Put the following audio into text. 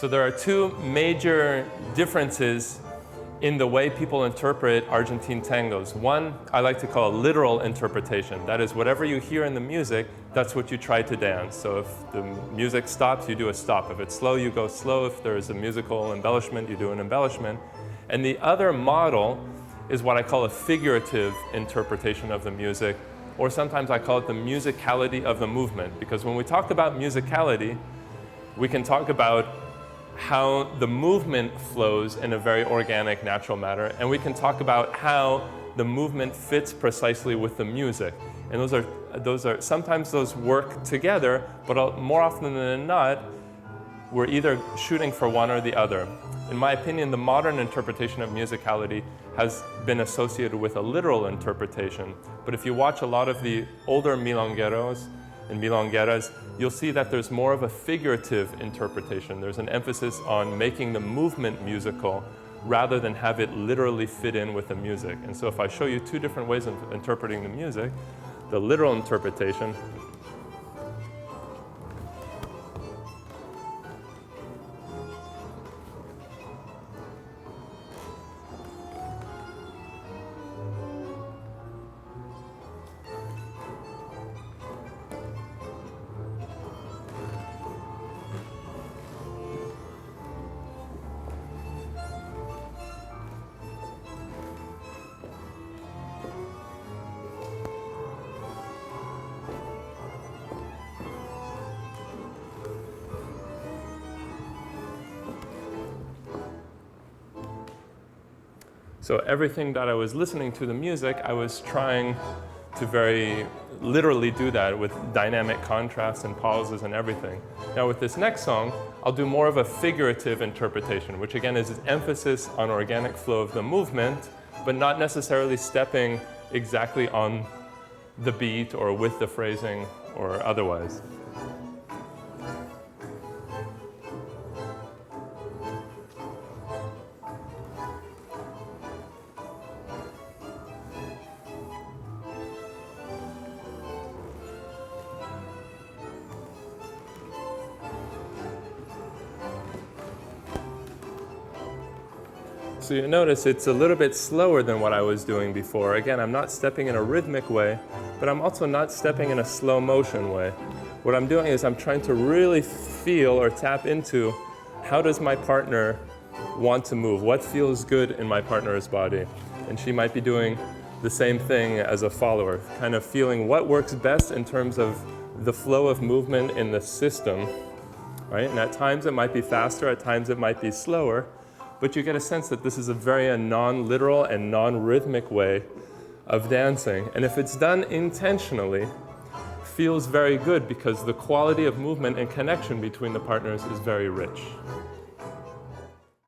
So there are two major differences in the way people interpret Argentine tangos. One, I like to call a literal interpretation. That is, whatever you hear in the music, that's what you try to dance. So if the music stops, you do a stop. If it's slow, you go slow. If there's a musical embellishment, you do an embellishment. And the other model is what I call a figurative interpretation of the music, or sometimes I call it the musicality of the movement. Because when we talk about musicality, we can talk about how the movement flows in a very organic, natural manner, and we can talk about how the movement fits precisely with the music. And those are sometimes those work together, but more often than not, we're either shooting for one or the other. In my opinion, the modern interpretation of musicality has been associated with a literal interpretation. But if you watch a lot of the older milongueros and milongueras, you'll see that there's more of a figurative interpretation. There's an emphasis on making the movement musical rather than have it literally fit in with the music. And so if I show you two different ways of interpreting the music, the literal interpretation, so everything that I was listening to the music, I was trying to very literally do that with dynamic contrasts and pauses and everything. Now with this next song, I'll do more of a figurative interpretation, which again is an emphasis on organic flow of the movement, but not necessarily stepping exactly on the beat or with the phrasing or otherwise. So you notice it's a little bit slower than what I was doing before. Again, I'm not stepping in a rhythmic way, but I'm also not stepping in a slow motion way. What I'm doing is I'm trying to really feel or tap into how does my partner want to move? What feels good in my partner's body? And she might be doing the same thing as a follower, kind of feeling what works best in terms of the flow of movement in the system, right? And at times it might be faster, at times it might be slower, but you get a sense that this is a very non-literal and non-rhythmic way of dancing. And if it's done intentionally, feels very good because the quality of movement and connection between the partners is very rich.